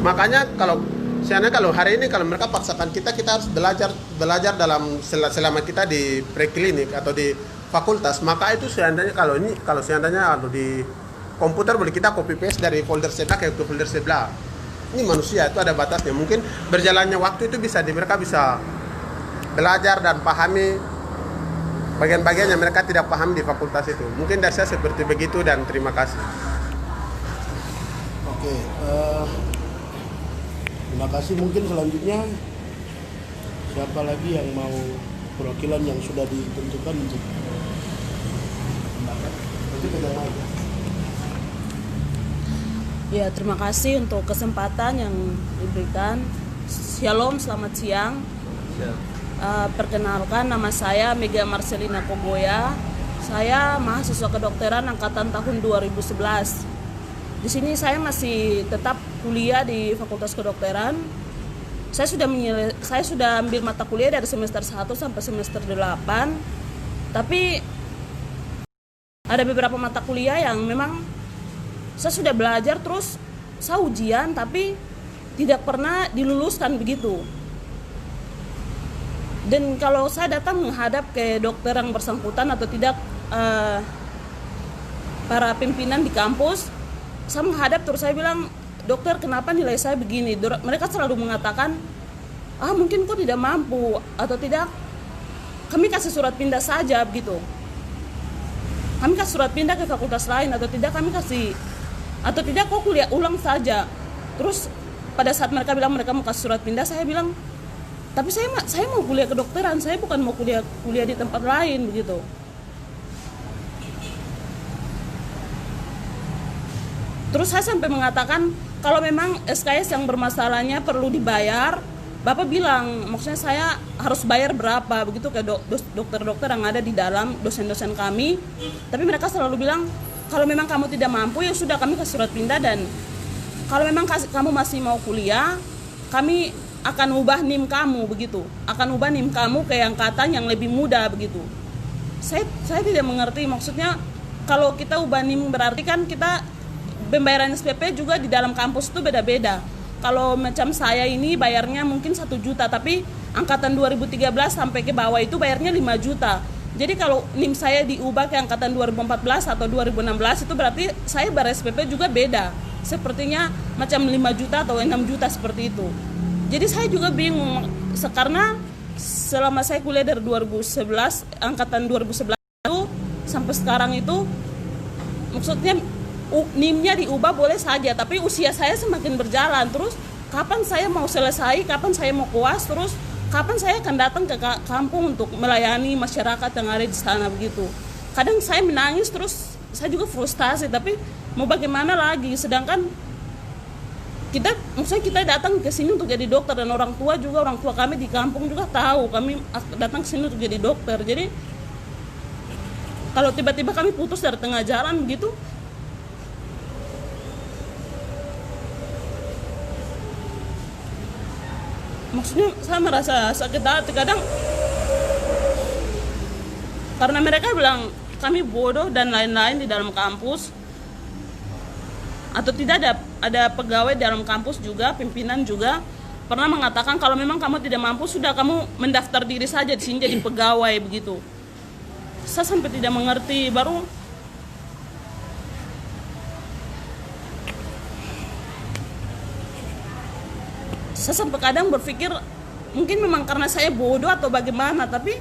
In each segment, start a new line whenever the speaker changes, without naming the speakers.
Makanya kalau hari ini kalau mereka paksakan kita harus belajar dalam selama kita di preklinik atau di fakultas. Maka itu seandainya kalau seandainya di komputer boleh kita copy paste dari folder sebelah ke folder sebelah. Ini manusia itu ada batasnya. Mungkin berjalannya waktu itu mereka bisa belajar dan pahami bagian-bagian yang mereka tidak paham di fakultas itu. Mungkin dari saya seperti begitu dan terima kasih.
Oke, terima kasih. Mungkin selanjutnya siapa lagi yang mau perwakilan yang sudah ditentukan untuk pendapat? Nanti pegang aja.
Ya, terima kasih untuk kesempatan yang diberikan. Shalom, selamat siang. Perkenalkan, nama saya Mega Marcelina Kogoya. Saya mahasiswa kedokteran angkatan tahun 2011. Di sini saya masih tetap kuliah di Fakultas Kedokteran. Saya sudah ambil mata kuliah dari semester 1 sampai semester 8. Tapi ada beberapa mata kuliah yang memang saya sudah belajar terus saya ujian tapi tidak pernah diluluskan begitu. Dan kalau saya datang menghadap ke dokter yang bersangkutan atau tidak para pimpinan di kampus, saya menghadap terus saya bilang, dokter kenapa nilai saya begini? Mereka selalu mengatakan, mungkin kok tidak mampu atau tidak, kami kasih surat pindah saja begitu. Kami kasih surat pindah ke fakultas lain atau tidak kok kuliah ulang saja. Terus pada saat mereka bilang mereka mau kasih surat pindah, saya bilang, tapi saya mau kuliah kedokteran, saya bukan mau kuliah di tempat lain begitu. Terus saya sampai mengatakan kalau memang SKS yang bermasalahnya perlu dibayar, Bapak bilang, maksudnya saya harus bayar berapa begitu ke dokter-dokter yang ada di dalam, dosen-dosen kami. Tapi mereka selalu bilang kalau memang kamu tidak mampu ya sudah kami kasih surat pindah, dan kalau memang kamu masih mau kuliah, kami akan ubah NIM kamu begitu, akan ubah NIM kamu ke angkatan yang lebih muda begitu. Saya tidak mengerti, maksudnya kalau kita ubah NIM berarti kan kita pembayaran SPP juga di dalam kampus itu beda-beda. Kalau macam saya ini bayarnya mungkin 1 juta, tapi angkatan 2013 sampai ke bawah itu bayarnya 5 juta. Jadi kalau NIM saya diubah ke angkatan 2014 atau 2016 itu berarti saya bayar SPP juga beda. Sepertinya macam 5 juta atau 6 juta seperti itu. Jadi saya juga bingung, karena selama saya kuliah dari 2011, angkatan 2011 itu sampai sekarang itu, maksudnya NIM-nya diubah boleh saja, tapi usia saya semakin berjalan. Terus kapan saya mau selesai, kapan saya mau koas, terus kapan saya akan datang ke kampung untuk melayani masyarakat yang ada di sana begitu. Kadang saya menangis, terus saya juga frustasi, tapi mau bagaimana lagi, sedangkan maksudnya kita datang ke sini untuk jadi dokter, dan orang tua kami di kampung juga tahu kami datang ke sini untuk jadi dokter. Jadi kalau tiba-tiba kami putus dari tengah jalan begitu, maksudnya saya merasa sakit hati kadang, karena mereka bilang kami bodoh dan lain-lain di dalam kampus, atau tidak ada pegawai dalam kampus juga, pimpinan juga pernah mengatakan kalau memang kamu tidak mampu sudah kamu mendaftar diri saja di sini jadi pegawai begitu. Saya sampai tidak mengerti, baru saya sampai kadang berpikir mungkin memang karena saya bodoh atau bagaimana, tapi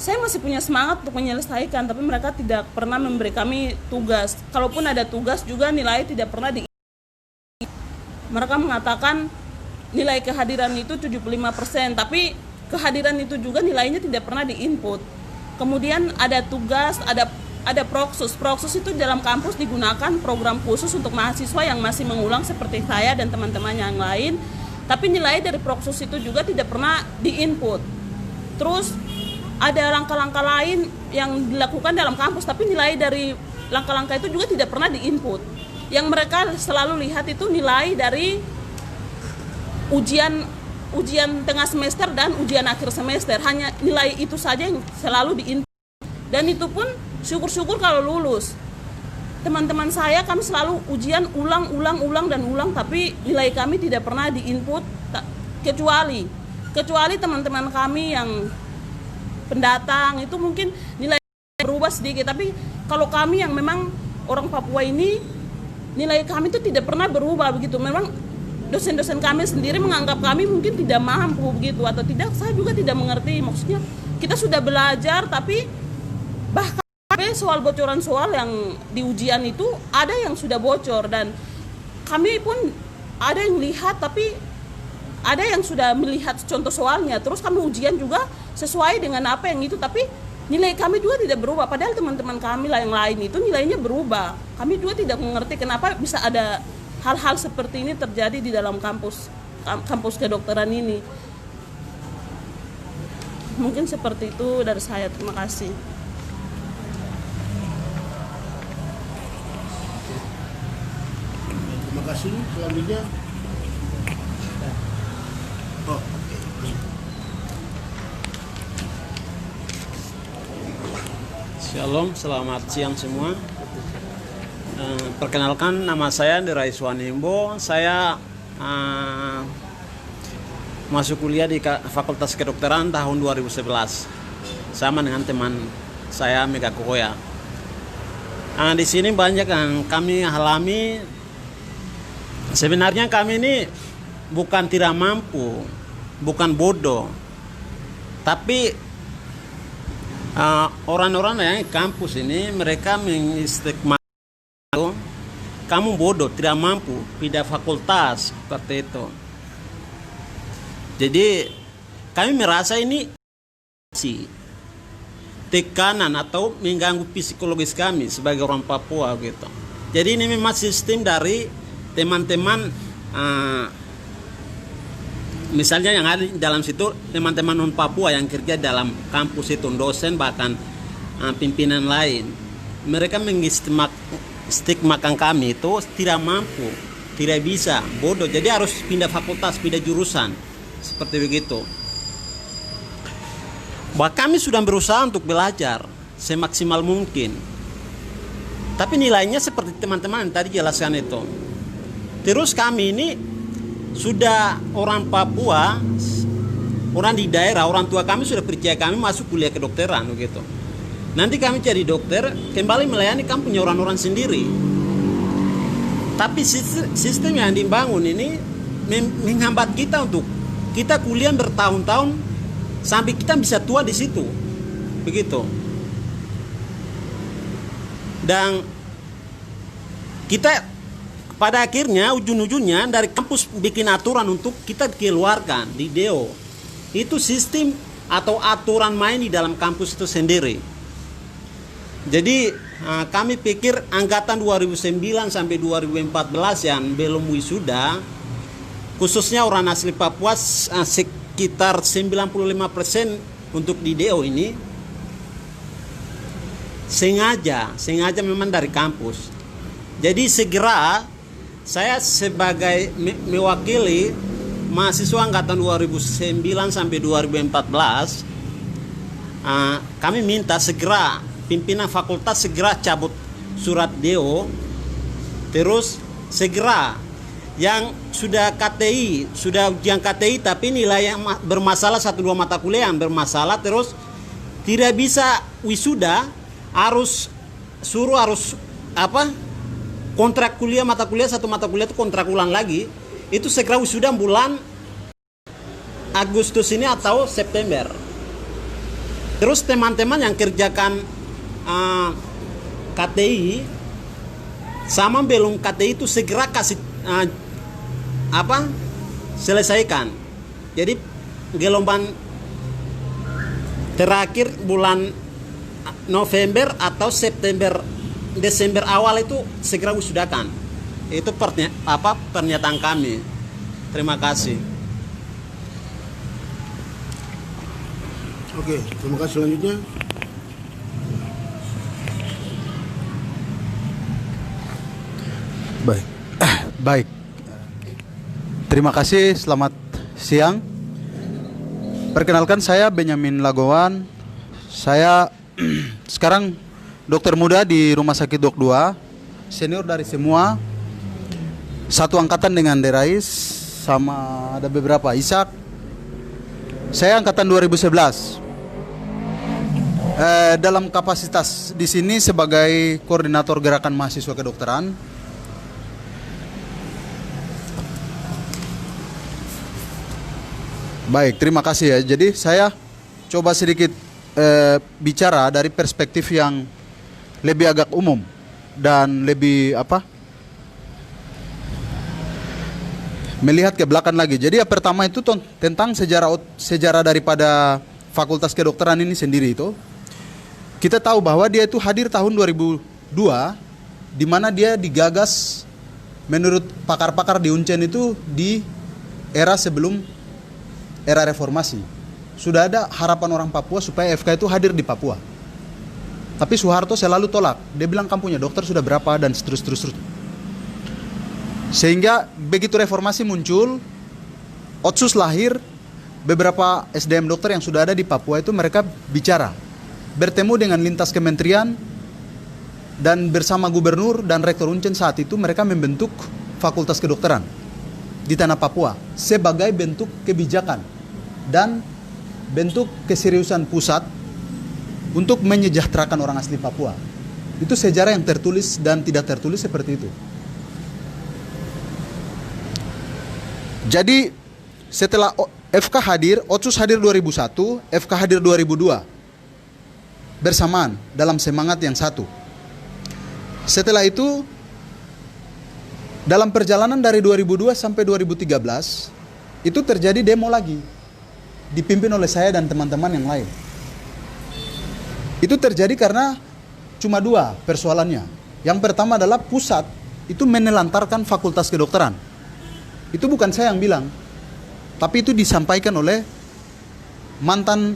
saya masih punya semangat untuk menyelesaikan, tapi mereka tidak pernah memberi kami tugas. Kalaupun ada tugas juga nilai tidak pernah mereka mengatakan nilai kehadiran itu 75%, tapi kehadiran itu juga nilainya tidak pernah diinput. Kemudian ada tugas, ada proksus. Proksus itu dalam kampus digunakan program khusus untuk mahasiswa yang masih mengulang seperti saya dan teman-teman yang lain. Tapi nilai dari proksus itu juga tidak pernah diinput. Terus ada langkah-langkah lain yang dilakukan dalam kampus, tapi nilai dari langkah-langkah itu juga tidak pernah diinput. Yang mereka selalu lihat itu nilai dari ujian tengah semester dan ujian akhir semester. Hanya nilai itu saja yang selalu diinput. Dan itu pun syukur-syukur kalau lulus. teman-teman saya kami selalu ujian ulang dan ulang, tapi nilai kami tidak pernah diinput kecuali teman-teman kami yang pendatang itu mungkin nilai berubah sedikit, tapi kalau kami yang memang orang Papua ini nilai kami itu tidak pernah berubah begitu. Memang dosen-dosen kami sendiri menganggap kami mungkin tidak mampu begitu atau tidak, saya juga tidak mengerti. Maksudnya kita sudah belajar tapi bahkan soal bocoran soal yang di ujian itu ada yang sudah bocor, dan kami pun ada yang lihat tapi ada yang sudah melihat contoh soalnya, terus kami ujian juga sesuai dengan apa yang itu, tapi nilai kami juga tidak berubah, padahal teman-teman kami lah yang lain itu nilainya berubah. Kami juga tidak mengerti kenapa bisa ada hal-hal seperti ini terjadi di dalam kampus kedokteran ini. Mungkin seperti itu dari saya, terima kasih.
Terima kasih. Selanjutnya. Oh, oke.
Shalom, selamat siang semua. Perkenalkan, nama saya Ndera Iswanimbo. Saya masuk kuliah di Fakultas Kedokteran tahun 2011 sama dengan teman saya Mega Kokoya. Di sini banyak yang kami alami. Sebenarnya kami ini bukan tidak mampu, bukan bodoh, tapi orang-orang yang di kampus ini mereka mengistigma kamu bodoh, tidak mampu pindah fakultas seperti itu. Jadi kami merasa ini tekanan atau mengganggu psikologis kami sebagai orang Papua gitu. Jadi ini memang sistem dari teman-teman, misalnya yang ada di dalam situ teman-teman non Papua yang kerja dalam kampus itu, dosen bahkan pimpinan lain, mereka mengistigmakan kami itu tidak mampu, tidak bisa, bodoh, jadi harus pindah fakultas, pindah jurusan seperti begitu. Bahwa kami sudah berusaha untuk belajar semaksimal mungkin, tapi nilainya seperti teman-teman yang tadi jelaskan itu. Terus kami ini sudah orang Papua, orang di daerah, orang tua kami sudah percaya kami masuk kuliah kedokteran begitu. Nanti kami jadi dokter, kembali melayani kami punya orang-orang sendiri. Tapi sistem yang dibangun ini menghambat kita untuk kita kuliah bertahun-tahun sampai kita bisa tua di situ, begitu. Dan kita pada akhirnya ujung-ujungnya dari kampus bikin aturan untuk kita keluarkan di DO. Itu sistem atau aturan main di dalam kampus itu sendiri. Jadi kami pikir angkatan 2009 sampai 2014 yang belum wisuda, khususnya orang asli Papua sekitar 95% untuk di DO ini sengaja memang dari kampus. Jadi segera saya sebagai mewakili mahasiswa angkatan 2009 sampai 2014, kami minta segera pimpinan fakultas segera cabut surat DO, terus segera yang sudah KTI, sudah ujian KTI tapi nilai yang bermasalah 1-2 mata kuliah yang bermasalah, terus tidak bisa wisuda, harus kontrak kuliah, mata kuliah, 1 mata kuliah itu kontrak ulang lagi, itu segera wisuda bulan Agustus ini atau September. Terus teman-teman yang kerjakan KTI sama belum KTI itu segera kasih selesaikan. Jadi gelombang terakhir bulan November atau Desember awal itu segera wisudakan. Itu pernyataan kami. Terima kasih.
Oke, terima kasih. Selanjutnya.
Baik. Terima kasih, selamat siang. Perkenalkan, saya Benyamin Lagowan. Saya sekarang dokter muda di Rumah Sakit Dok 2. senior dari semua, satu angkatan dengan Derais, sama ada beberapa Ishak. Saya angkatan 2011. Dalam kapasitas di sini sebagai koordinator gerakan mahasiswa kedokteran. Baik, terima kasih ya. Jadi saya coba sedikit bicara dari perspektif yang lebih agak umum dan lebih melihat ke belakang lagi. Jadi yang pertama itu tentang sejarah daripada Fakultas Kedokteran ini sendiri itu. Kita tahu bahwa dia itu hadir tahun 2002, di mana dia digagas menurut pakar-pakar di Uncen itu di era sebelum era reformasi. Sudah ada harapan orang Papua supaya FK itu hadir di Papua. Tapi Soeharto selalu tolak. Dia bilang kamu punya dokter sudah berapa dan seterus. Sehingga begitu reformasi muncul, Otsus lahir, beberapa SDM dokter yang sudah ada di Papua itu mereka bicara. Bertemu dengan lintas kementerian dan bersama gubernur dan rektor Uncen saat itu mereka membentuk Fakultas Kedokteran di tanah Papua sebagai bentuk kebijakan dan bentuk keseriusan pusat untuk menyejahterakan orang asli Papua. Itu sejarah yang tertulis dan tidak tertulis seperti itu. Jadi setelah FK hadir, Otsus hadir 2001, FK hadir 2002. Bersamaan dalam semangat yang satu. Setelah itu dalam perjalanan dari 2002 sampai 2013 itu terjadi demo lagi, dipimpin oleh saya dan teman-teman yang lain. Itu terjadi karena cuma dua persoalannya. Yang pertama adalah pusat itu menelantarkan Fakultas Kedokteran. Itu bukan saya yang bilang, tapi itu disampaikan oleh mantan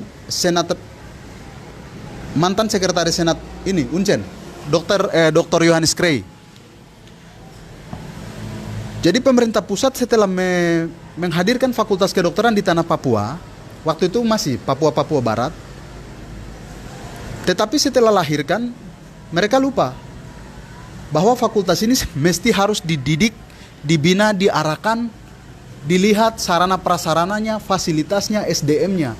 sekretaris senat ini Uncen, Dr. Yohanes Krey. Jadi pemerintah pusat setelah menghadirkan Fakultas Kedokteran di tanah Papua, waktu itu masih Papua Barat. Tetapi setelah lahirkan, mereka lupa bahwa fakultas ini mesti harus dididik, dibina, diarahkan, dilihat sarana prasarananya, fasilitasnya, SDM-nya.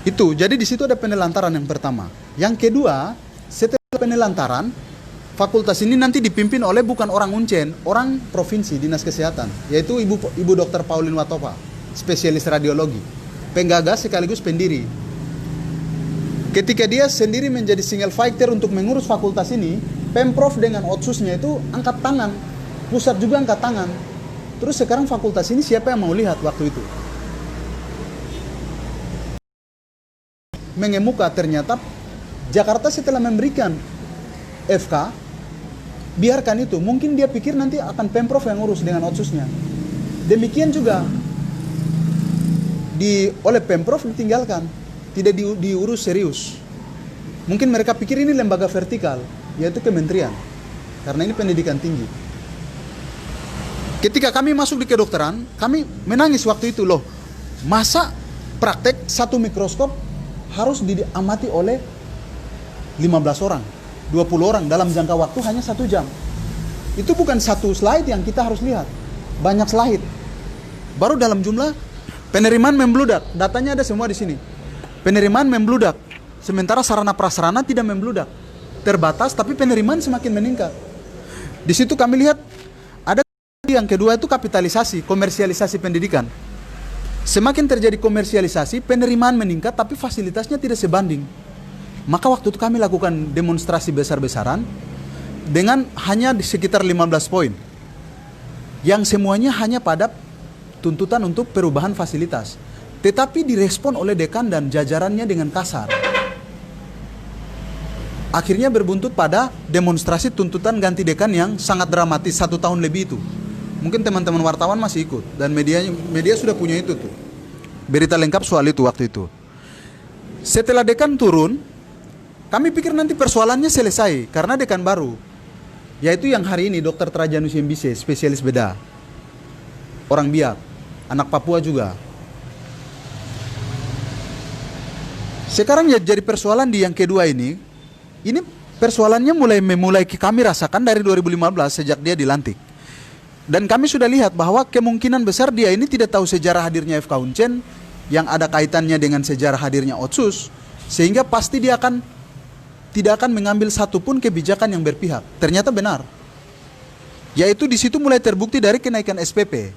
Itu. Jadi di situ ada penelantaran yang pertama. Yang kedua, setelah penelantaran, fakultas ini nanti dipimpin oleh bukan orang Uncen, orang provinsi dinas kesehatan, yaitu Ibu Dr. Pauline Watopa, spesialis radiologi, penggagas sekaligus pendiri. Ketika dia sendiri menjadi single fighter untuk mengurus fakultas ini, Pemprov dengan Otsusnya itu angkat tangan, pusat juga angkat tangan. Terus sekarang fakultas ini siapa yang mau lihat waktu itu? Mengemuka ternyata Jakarta setelah memberikan FK, biarkan itu. Mungkin dia pikir nanti akan Pemprov yang urus dengan Otsusnya. Demikian juga oleh Pemprov ditinggalkan, tidak diurus serius. Mungkin mereka pikir ini lembaga vertikal, yaitu kementerian, karena ini pendidikan tinggi. Ketika kami masuk di kedokteran, kami menangis waktu itu, loh, masa praktek satu mikroskop harus diamati oleh 15 orang, 20 orang dalam jangka waktu hanya 1 jam. Itu bukan satu slide yang kita harus lihat, banyak slide. Baru dalam jumlah penerimaan membludak, datanya ada semua di sini. Penerimaan membludak, sementara sarana prasarana tidak membludak, terbatas, tapi penerimaan semakin meningkat. Di situ kami lihat ada yang kedua itu kapitalisasi, komersialisasi pendidikan. Semakin terjadi komersialisasi, penerimaan meningkat, tapi fasilitasnya tidak sebanding. Maka waktu itu kami lakukan demonstrasi besar-besaran dengan hanya di sekitar 15 poin, yang semuanya hanya pada tuntutan untuk perubahan fasilitas. Tetapi direspon oleh dekan dan jajarannya dengan kasar. Akhirnya berbuntut pada demonstrasi tuntutan ganti dekan yang sangat dramatis 1 tahun lebih itu. Mungkin teman-teman wartawan masih ikut dan media sudah punya itu tuh. Berita lengkap soal itu waktu itu. Setelah dekan turun, kami pikir nanti persoalannya selesai karena dekan baru, yaitu yang hari ini Dr. Trajanus Yembise, spesialis bedah, orang Biak, anak Papua juga. Sekarang ya jadi persoalan di yang kedua ini persoalannya mulai kami rasakan dari 2015 sejak dia dilantik. Dan kami sudah lihat bahwa kemungkinan besar dia ini tidak tahu sejarah hadirnya FK Uncen yang ada kaitannya dengan sejarah hadirnya Otsus, sehingga pasti dia tidak akan mengambil satupun kebijakan yang berpihak. Ternyata benar. Yaitu di situ mulai terbukti dari kenaikan SPP.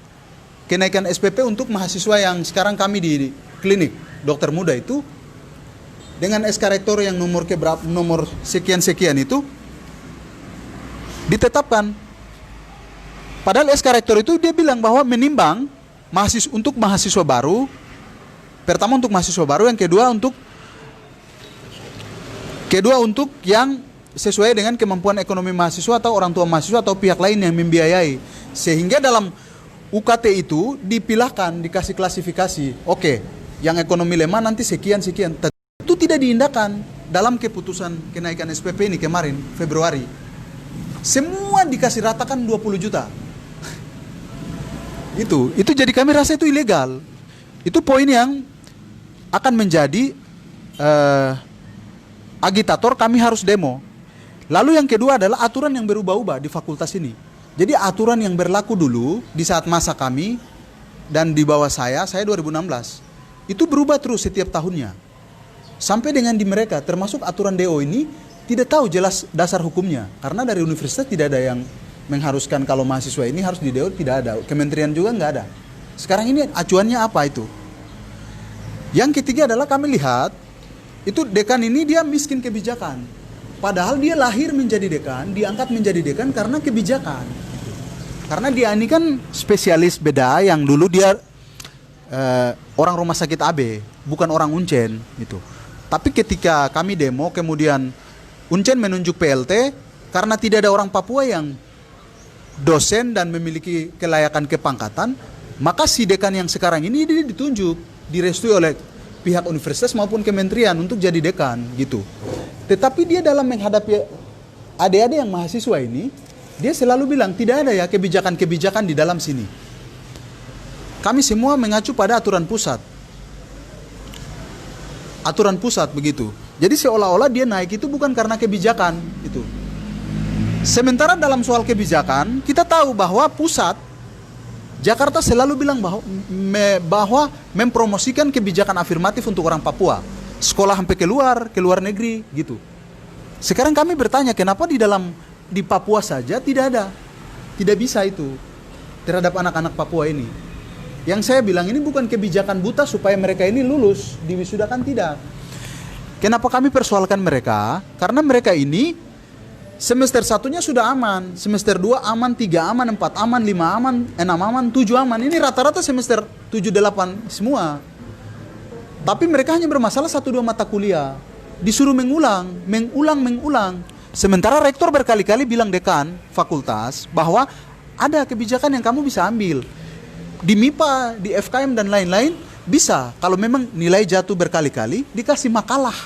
Kenaikan SPP untuk mahasiswa yang sekarang kami di klinik dokter muda itu dengan SK Rektor yang nomor sekian-sekian itu ditetapkan. Padahal SK Rektor itu dia bilang bahwa menimbang untuk mahasiswa baru, pertama untuk mahasiswa baru, yang kedua untuk yang sesuai dengan kemampuan ekonomi mahasiswa atau orang tua mahasiswa atau pihak lain yang membiayai. Sehingga dalam UKT itu dipilahkan, dikasih klasifikasi. Oke, yang ekonomi lemah nanti sekian-sekian. Itu tidak diindahkan dalam keputusan kenaikan SPP ini kemarin, Februari. Semua dikasih ratakan 20 juta. Itu jadi kami rasa itu ilegal. Itu poin yang akan menjadi agitator kami harus demo. Lalu yang kedua adalah aturan yang berubah-ubah di fakultas ini. Jadi aturan yang berlaku dulu di saat masa kami dan di bawah saya 2016, itu berubah terus setiap tahunnya. Sampai dengan di mereka, termasuk aturan DO ini, tidak tahu jelas dasar hukumnya. Karena dari universitas tidak ada yang mengharuskan kalau mahasiswa ini harus di DO, tidak ada. Kementerian juga nggak ada. Sekarang ini acuannya apa itu? Yang ketiga adalah kami lihat, itu dekan ini dia miskin kebijakan. Padahal dia lahir menjadi dekan, diangkat menjadi dekan karena kebijakan. Karena dia ini kan spesialis beda yang dulu dia orang rumah sakit AB, bukan orang Uncen gitu. Tapi ketika kami demo, kemudian Uncen menunjuk PLT karena tidak ada orang Papua yang dosen dan memiliki kelayakan kepangkatan, maka si dekan yang sekarang ini dia ditunjuk, direstui oleh pihak universitas maupun kementerian untuk jadi dekan gitu. Tetapi dia dalam menghadapi adik-adik yang mahasiswa ini, dia selalu bilang tidak ada ya kebijakan-kebijakan di dalam sini. Kami semua mengacu pada aturan pusat. Aturan pusat begitu. Jadi seolah-olah dia naik itu bukan karena kebijakan itu. Sementara dalam soal kebijakan, kita tahu bahwa pusat Jakarta selalu bilang bahwa mempromosikan kebijakan afirmatif untuk orang Papua. Sekolah sampai ke luar negeri gitu. Sekarang kami bertanya kenapa di Papua saja tidak ada. Tidak bisa itu terhadap anak-anak Papua ini. Yang saya bilang ini bukan kebijakan buta supaya mereka ini lulus, diwisudakan, tidak. Kenapa kami persoalkan mereka? Karena mereka ini semester 1-nya sudah aman, semester 2 aman, 3 aman, 4 aman, 5 aman, 6 aman, 7 aman. Ini rata-rata semester 7-8 semua. Tapi mereka hanya bermasalah 1-2 mata kuliah. Disuruh mengulang. Sementara rektor berkali-kali bilang dekan fakultas bahwa ada kebijakan yang kamu bisa ambil. Di MIPA, di FKM dan lain-lain bisa. Kalau memang nilai jatuh berkali-kali, dikasih makalah.